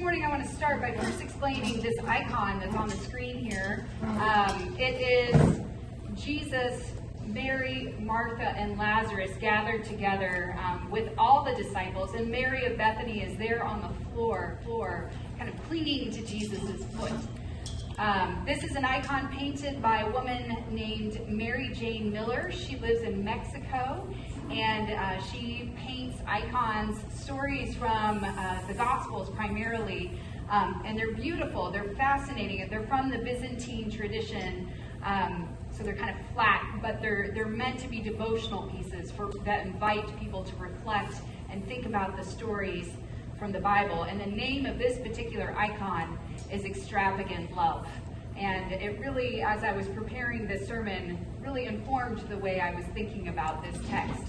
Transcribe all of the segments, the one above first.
morning I want to start by first explaining this icon that's on the screen here. It is Jesus, Mary, Martha, and Lazarus gathered together with all the disciples, and Mary of Bethany is there on the floor, kind of clinging to Jesus' foot. This is an icon painted by a woman named Mary Jane Miller. She lives in Mexico, and she paints icons, stories from the Gospels primarily, and they're beautiful, they're fascinating, they're from the Byzantine tradition, so they're kind of flat, but they're meant to be devotional pieces that invite people to reflect and think about the stories from the Bible. And the name of this particular icon is Extravagant Love. And it really, as I was preparing this sermon, really informed the way I was thinking about this text.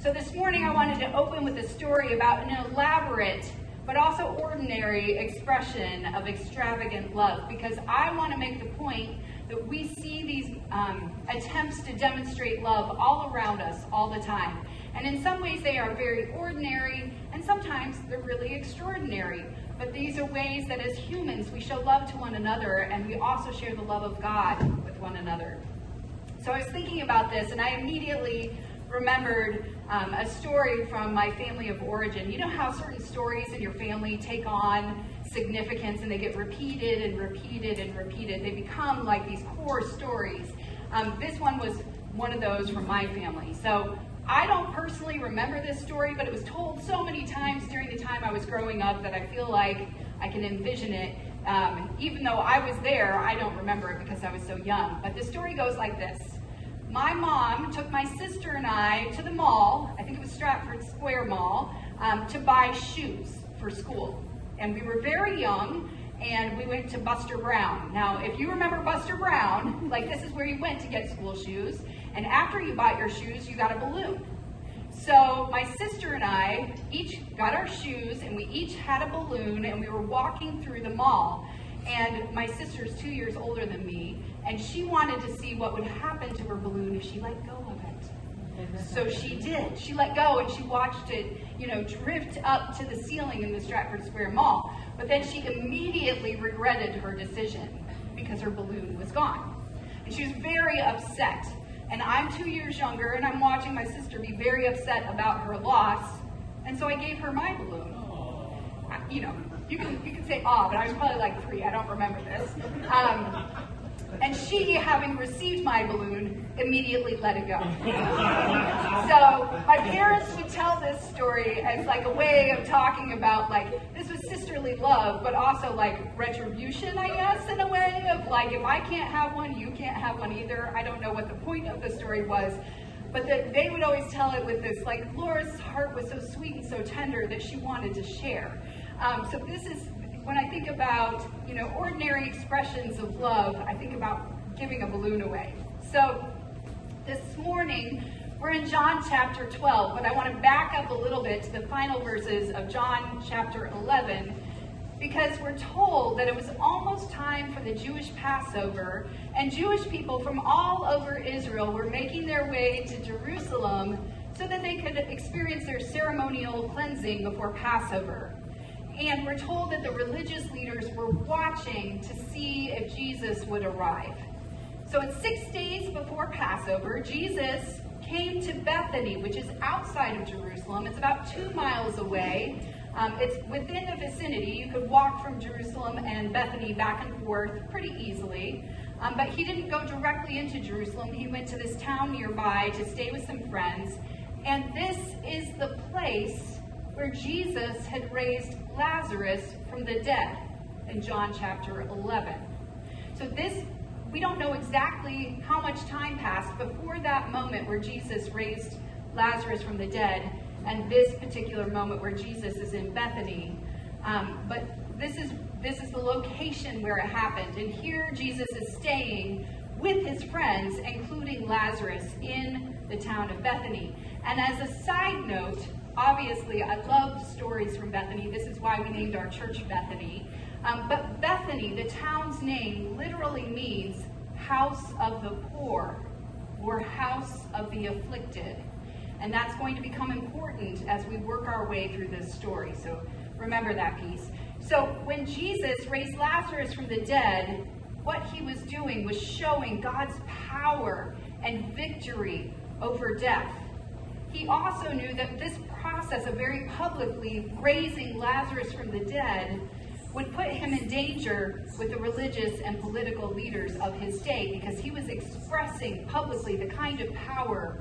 So this morning I wanted to open with a story about an elaborate but also ordinary expression of extravagant love, because I want to make the point that we see these attempts to demonstrate love all around us all the time. And in some ways they are very ordinary, and sometimes they're really extraordinary. But these are ways that as humans we show love to one another, and we also share the love of God with one another. So I was thinking about this, and I immediately remembered a story from my family of origin. You know how certain stories in your family take on significance and they get repeated and repeated and repeated. They become like these core stories. This one was one of those from my family. So I don't personally remember this story, but it was told so many times during the time I was growing up that I feel like I can envision it. Even though I was there, I don't remember it because I was so young. But the story goes like this. My mom took my sister and I to the mall, I think it was Stratford Square Mall, to buy shoes for school. And we were very young, and we went to Buster Brown. Now, if you remember Buster Brown, like this is where you went to get school shoes, and after you bought your shoes, you got a balloon. So my sister and I each got our shoes, and we each had a balloon, and we were walking through the mall. And my sister's 2 years older than me, and she wanted to see what would happen to her balloon if she let go of it. So she did. She let go, and she watched it, drift up to the ceiling in the Stratford Square Mall. But then she immediately regretted her decision because her balloon was gone. And she was very upset. And I'm 2 years younger, and I'm watching my sister be very upset about her loss. And so I gave her my balloon. You can say but I was probably like 3. I don't remember this. And she, having received my balloon, immediately let it go. So my parents would tell this story as like a way of talking about this was sisterly love, but also like retribution, I guess, in a way of like, if I can't have one, you can't have one either. I don't know what the point of the story was. But they would always tell it with this, like, Laura's heart was so sweet and so tender that she wanted to share. So this is, when I think about, ordinary expressions of love, I think about giving a balloon away. So this morning, we're in John chapter 12, but I want to back up a little bit to the final verses of John chapter 11, because we're told that it was almost time for the Jewish Passover, and Jewish people from all over Israel were making their way to Jerusalem so that they could experience their ceremonial cleansing before Passover. And we're told that the religious leaders were watching to see if Jesus would arrive. So it's 6 days before Passover, Jesus came to Bethany, which is outside of Jerusalem. It's about 2 miles away. It's within the vicinity. You could walk from Jerusalem and Bethany back and forth pretty easily. But he didn't go directly into Jerusalem. He went to this town nearby to stay with some friends. And this is the place where Jesus had raised Lazarus from the dead in John chapter 11. So we don't know exactly how much time passed before that moment where Jesus raised Lazarus from the dead and this particular moment where Jesus is in Bethany. But this is the location where it happened. And here Jesus is staying with his friends, including Lazarus, in the town of Bethany. And as a side note, obviously, I love stories from Bethany. This is why we named our church Bethany. But Bethany, the town's name, literally means house of the poor or house of the afflicted. And that's going to become important as we work our way through this story. So remember that piece. So when Jesus raised Lazarus from the dead, what he was doing was showing God's power and victory over death. He also knew that this process of very publicly raising Lazarus from the dead would put him in danger with the religious and political leaders of his day, because he was expressing publicly the kind of power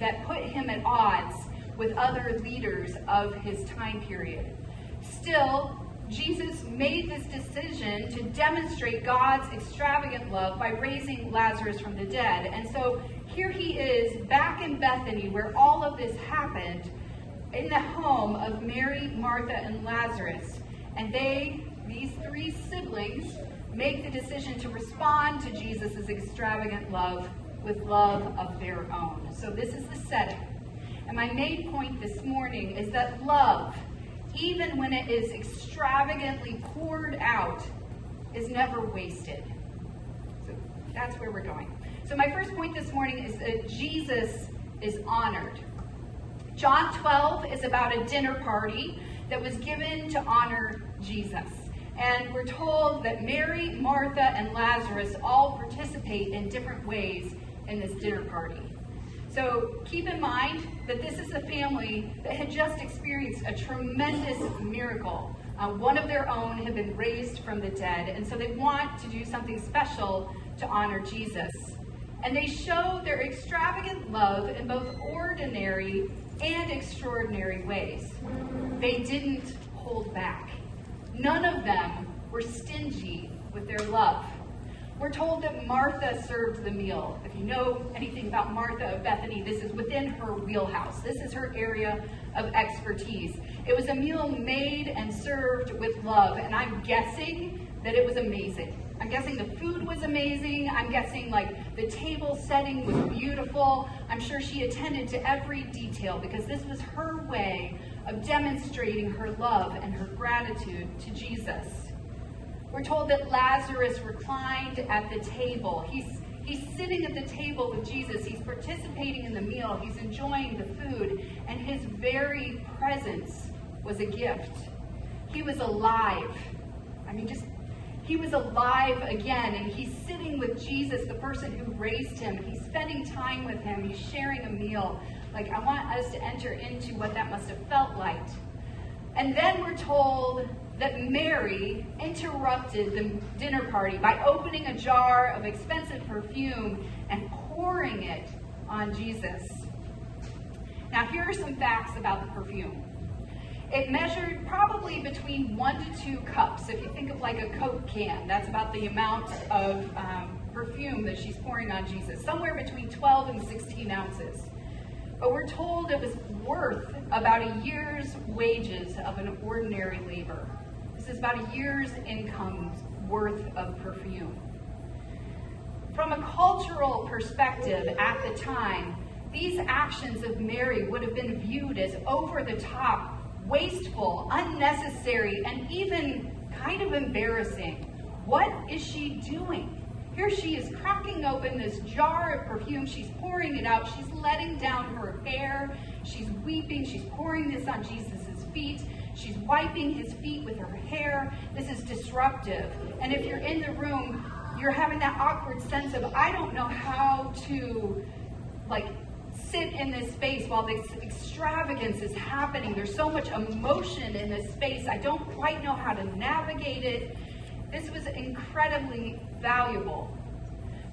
that put him at odds with other leaders of his time period. Still, Jesus made this decision to demonstrate God's extravagant love by raising Lazarus from the dead. And so here he is back in Bethany, where all of this happened, in the home of Mary, Martha, and Lazarus. And these three siblings, make the decision to respond to Jesus' extravagant love with love of their own. So this is the setting. And my main point this morning is that love, even when it is extravagantly poured out, is never wasted. So that's where we're going. So my first point this morning is that Jesus is honored. John 12 is about a dinner party that was given to honor Jesus. And we're told that Mary, Martha, and Lazarus all participate in different ways in this dinner party. So keep in mind that this is a family that had just experienced a tremendous miracle. One of their own had been raised from the dead, and so they want to do something special to honor Jesus. And they show their extravagant love in both ordinary and extraordinary ways. They didn't hold back. None of them were stingy with their love. We're told that Martha served the meal. If you know anything about Martha of Bethany, this is within her wheelhouse. This is her area of expertise. It was a meal made and served with love, and I'm guessing that it was amazing. I'm guessing the food was amazing. I'm guessing like the table setting was beautiful. I'm sure she attended to every detail, because this was her way of demonstrating her love and her gratitude to Jesus. We're told that Lazarus reclined at the table. He's sitting at the table with Jesus. He's participating in the meal. He's enjoying the food. And his very presence was a gift. He was alive. He was alive again. And he's sitting with Jesus, the person who raised him. He's spending time with him. He's sharing a meal. I want us to enter into what that must have felt like. And then we're told that Mary interrupted the dinner party by opening a jar of expensive perfume and pouring it on Jesus. Now, here are some facts about the perfume. It measured probably between 1 to 2 cups. If you think of like a Coke can, that's about the amount of perfume that she's pouring on Jesus. Somewhere between 12 and 16 ounces. But we're told it was worth about a year's wages of an ordinary labor. This is about a year's income worth of perfume. From a cultural perspective at the time, these actions of Mary would have been viewed as over the top, wasteful, unnecessary, and even kind of embarrassing. What is she doing? Here she is cracking open this jar of perfume. She's pouring it out. She's letting down her hair. She's weeping. She's pouring this on Jesus' feet. She's wiping his feet with her hair. This is disruptive. And if you're in the room, you're having that awkward sense of, I don't know how to, sit in this space while this extravagance is happening. There's so much emotion in this space. I don't quite know how to navigate it. This was incredibly valuable.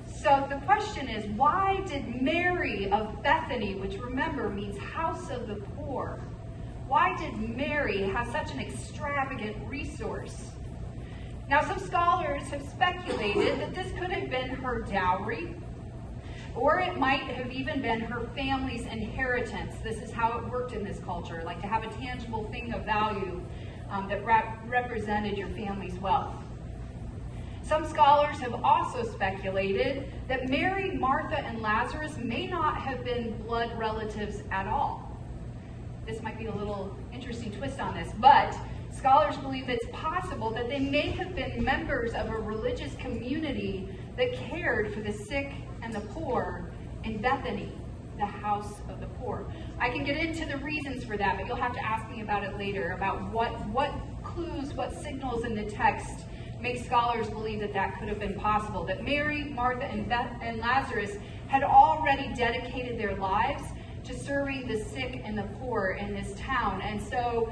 So the question is, why did Mary of Bethany, which remember means house of the poor, why did Mary have such an extravagant resource? Now, some scholars have speculated that this could have been her dowry, or it might have even been her family's inheritance. This is how it worked in this culture, to have a tangible thing of value that represented your family's wealth. Some scholars have also speculated that Mary, Martha, and Lazarus may not have been blood relatives at all. This might be a little interesting twist on this, but scholars believe it's possible that they may have been members of a religious community that cared for the sick and the poor in Bethany, the house of the poor. I can get into the reasons for that, but you'll have to ask me about it later, about what clues, what signals in the text make scholars believe that that could have been possible? That Mary, Martha, and Lazarus had already dedicated their lives to serving the sick and the poor in this town. And so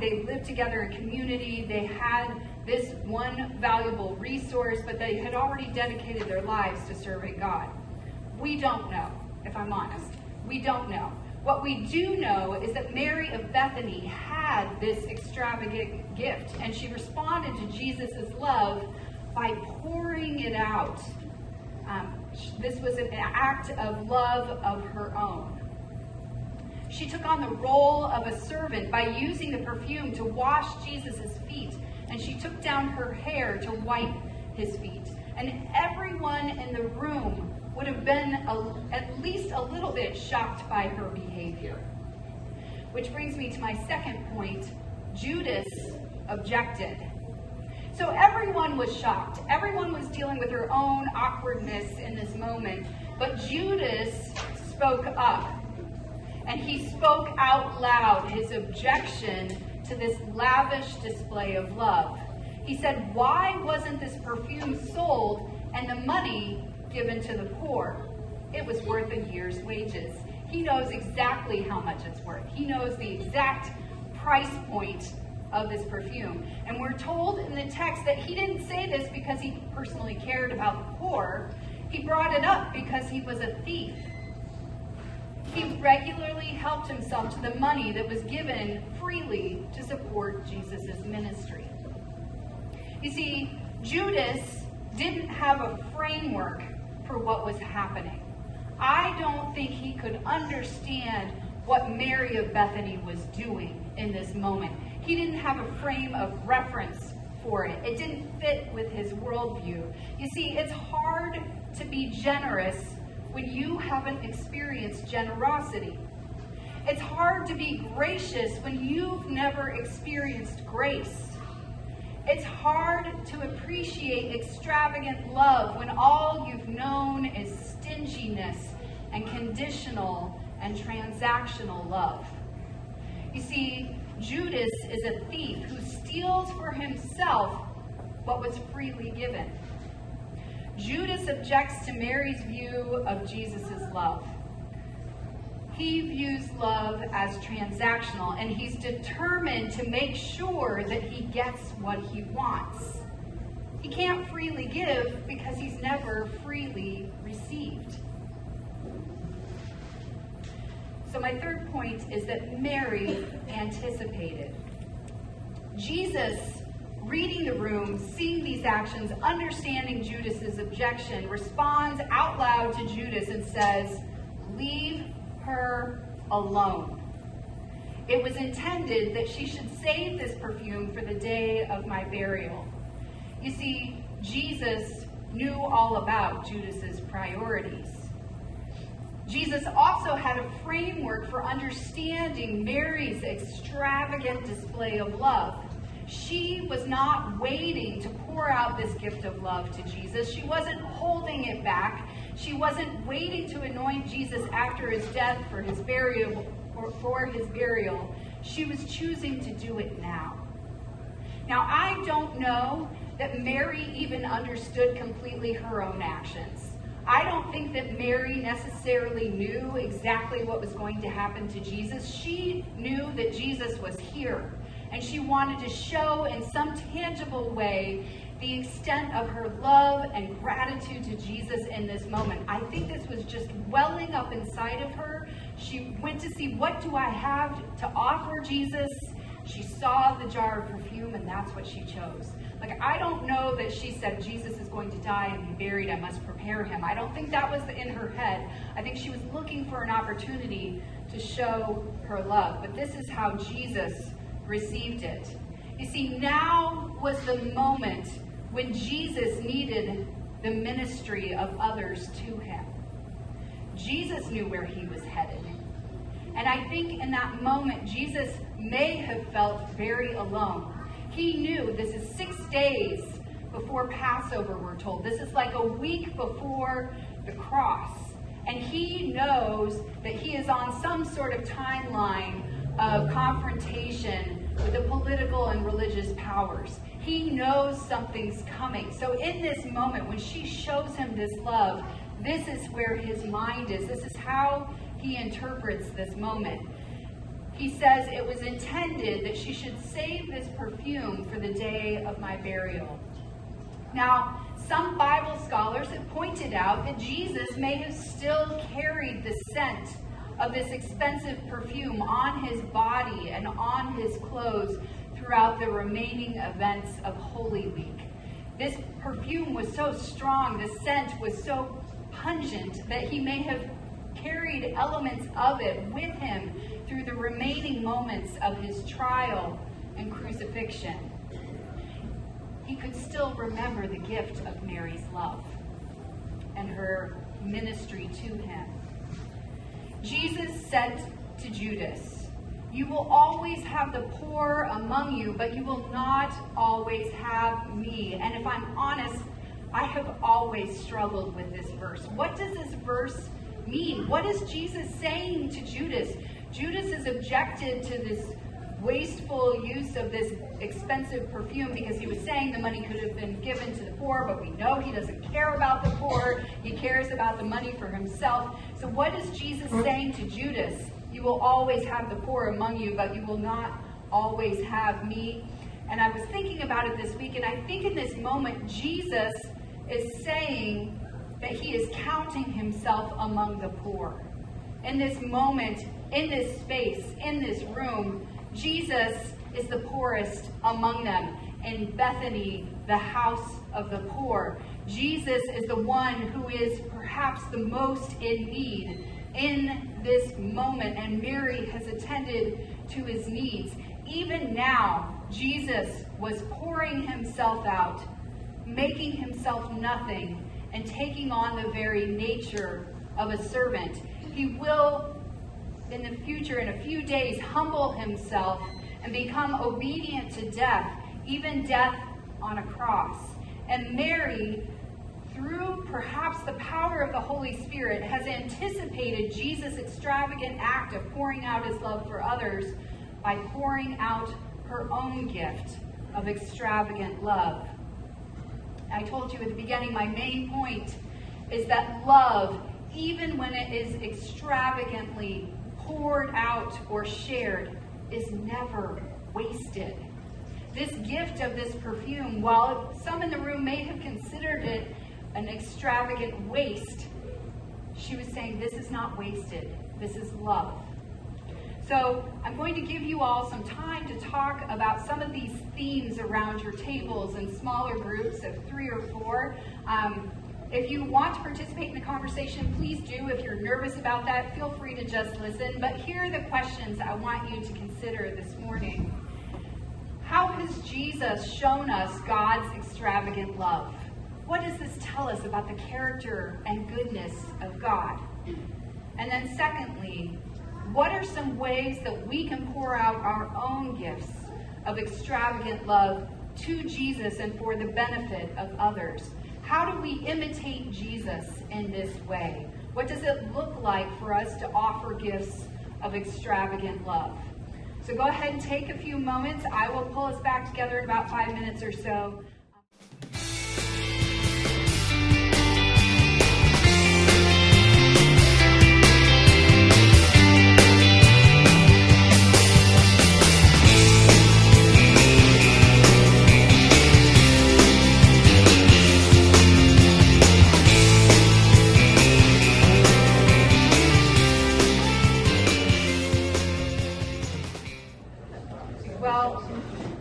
they lived together in community. They had this one valuable resource, but they had already dedicated their lives to serving God. We don't know, if I'm honest. We don't know. What we do know is that Mary of Bethany had this extravagant gift, and she responded to Jesus' love by pouring it out. This was an act of love of her own. She took on the role of a servant by using the perfume to wash Jesus' feet, and she took down her hair to wipe his feet. And everyone in the room would have been at least a little bit shocked by her behavior. Which brings me to my second point. Judas objected. So everyone was shocked. Everyone was dealing with their own awkwardness in this moment. But Judas spoke up. And he spoke out loud his objection to this lavish display of love. He said, "Why wasn't this perfume sold and the money given to the poor? It was worth a year's wages." He knows exactly how much it's worth. He knows the exact price point of this perfume. And we're told in the text that he didn't say this because he personally cared about the poor. He brought it up because he was a thief. He regularly helped himself to the money that was given freely to support Jesus' ministry. You see, Judas didn't have a framework for what was happening. I don't think he could understand what Mary of Bethany was doing in this moment. He didn't have a frame of reference for it. It didn't fit with his worldview. You see, it's hard to be generous when you haven't experienced generosity. It's hard to be gracious when you've never experienced grace. It's hard to appreciate extravagant love when all you've known is stinginess and conditional and transactional love. You see, Judas is a thief who steals for himself what was freely given. Judas objects to Mary's view of Jesus' love. He views love as transactional, and he's determined to make sure that he gets what he wants. He can't freely give because he's never freely received. So my third point is that Mary anticipated. Jesus, reading the room, seeing these actions, understanding Judas's objection, responds out loud to Judas and says, "Leave her alone. It was intended that she should save this perfume for the day of my burial." You see, Jesus knew all about Judas's priorities. Jesus also had a framework for understanding Mary's extravagant display of love. She was not waiting to pour out this gift of love to Jesus. She wasn't holding it back. She wasn't waiting to anoint Jesus after his death for his burial. She was choosing to do it now. Now, I don't know that Mary even understood completely her own actions. I don't think that Mary necessarily knew exactly what was going to happen to Jesus. She knew that Jesus was here, and she wanted to show in some tangible way the extent of her love and gratitude to Jesus in this moment. I think this was just welling up inside of her. She went to see, what do I have to offer Jesus? She saw the jar of perfume, and that's what she chose. I don't know that she said, Jesus is going to die and be buried, I must prepare him. I don't think that was in her head. I think she was looking for an opportunity to show her love. But this is how Jesus received it. You see, now was the moment when Jesus needed the ministry of others to him. Jesus knew where he was headed. And I think in that moment, Jesus may have felt very alone. He knew this is 6 days before Passover, we're told. This is like a week before the cross. And he knows that he is on some sort of timeline of confrontation with the political and religious powers. He knows something's coming. So in this moment, when she shows him this love, this is where his mind is. This is how he interprets this moment. He says, it was intended that she should save this perfume for the day of my burial. Now, some Bible scholars have pointed out that Jesus may have still carried the scent of this expensive perfume on his body and on his clothes throughout the remaining events of Holy Week. This perfume was so strong, the scent was so pungent, that he may have carried elements of it with him through the remaining moments of his trial and crucifixion. He could still remember the gift of Mary's love and her ministry to him. Jesus said to Judas, "You will always have the poor among you, but you will not always have me." And if I'm honest, I have always struggled with this verse. What does this verse mean? What is Jesus saying to Judas? Judas has objected to this wasteful use of this expensive perfume because he was saying the money could have been given to the poor, but we know he doesn't care about the poor. He cares about the money for himself. So what is Jesus saying to Judas? You will always have the poor among you, but you will not always have me. And I was thinking about it this week, and I think in this moment, Jesus is saying that he is counting himself among the poor. In this moment, in this space, in this room, Jesus is the poorest among them. In Bethany, the house of the poor, Jesus is the one who is perhaps the most in need in this moment, and Mary has attended to his needs. Even now, Jesus was pouring himself out, making himself nothing, and taking on the very nature of a servant. He will, in the future, in a few days, humble himself and become obedient to death, even death on a cross. And Mary, through perhaps the power of the Holy Spirit, has anticipated Jesus' extravagant act of pouring out his love for others by pouring out her own gift of extravagant love. I told you at the beginning, my main point is that love, even when it is extravagantly poured out or shared, is never wasted. This gift of this perfume, while some in the room may have considered it an extravagant waste, she was saying this is not wasted. This is love. So I'm going to give you all some time to talk about some of these themes around your tables in smaller groups of 3 or 4. If you want to participate in the conversation, please do. If you're nervous about that, feel free to just listen. But here are the questions I want you to consider this morning. How has Jesus shown us God's extravagant love? What does this tell us about the character and goodness of God? And then secondly, what are some ways that we can pour out our own gifts of extravagant love to Jesus and for the benefit of others? How do we imitate Jesus in this way? What does it look like for us to offer gifts of extravagant love? So go ahead and take a few moments. I will pull us back together in about 5 minutes or so. Well,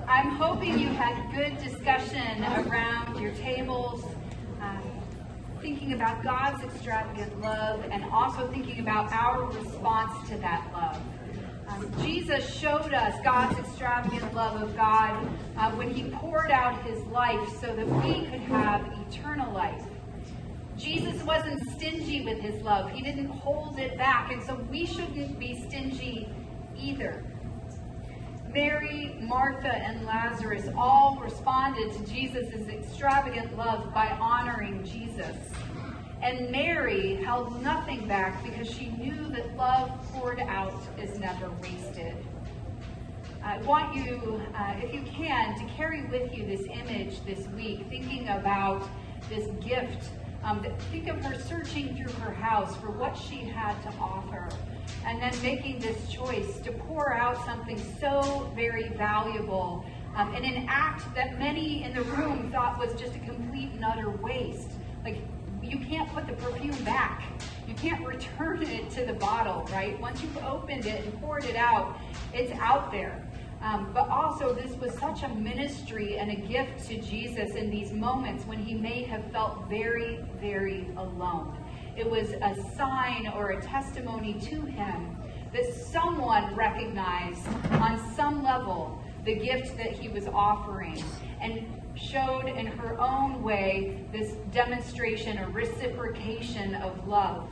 I'm hoping you had good discussion around your tables, thinking about God's extravagant love and also thinking about our response to that love. Jesus showed us God's extravagant love of God when he poured out his life so that we could have eternal life. Jesus wasn't stingy with his love. He didn't hold it back, and so we shouldn't be stingy either. Mary, Martha, and Lazarus all responded to Jesus' extravagant love by honoring Jesus. And Mary held nothing back because she knew that love poured out is never wasted. I want you, if you can, to carry with you this image this week, thinking about this gift. Think of her searching through her house for what she had to offer, and then making this choice to pour out something so very valuable in an act that many in the room thought was just a complete and utter waste. Like, you can't put the perfume back. You can't return it to the bottle, right? Once you've opened it and poured it out, it's out there. But also, this was such a ministry and a gift to Jesus in these moments when he may have felt very, very alone. It was a sign or a testimony to him that someone recognized on some level the gift that he was offering, and showed in her own way this demonstration or reciprocation of love.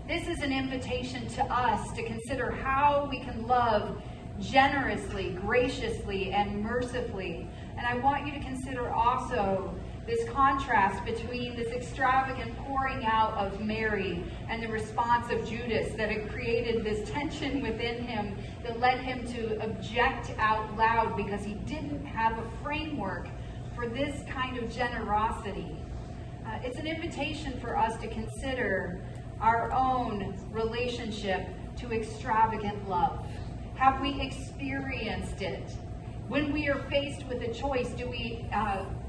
This is an invitation to us to consider how we can love generously, graciously, and mercifully. And I want you to consider also this contrast between this extravagant pouring out of Mary and the response of Judas that had created this tension within him that led him to object out loud because he didn't have a framework for this kind of generosity. It's an invitation for us to consider our own relationship to extravagant love. Have we experienced it? When we are faced with a choice, do we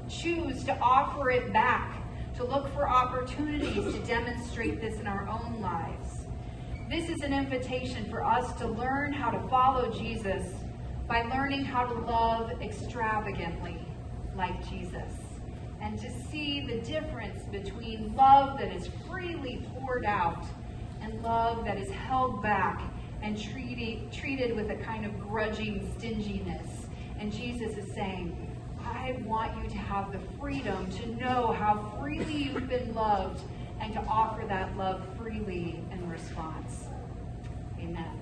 choose to offer it back, to look for opportunities to demonstrate this in our own lives? This is an invitation for us to learn how to follow Jesus by learning how to love extravagantly like Jesus, and to see the difference between love that is freely poured out and love that is held back and treated with a kind of grudging stinginess. And Jesus is saying, I want you to have the freedom to know how freely you've been loved and to offer that love freely in response. Amen.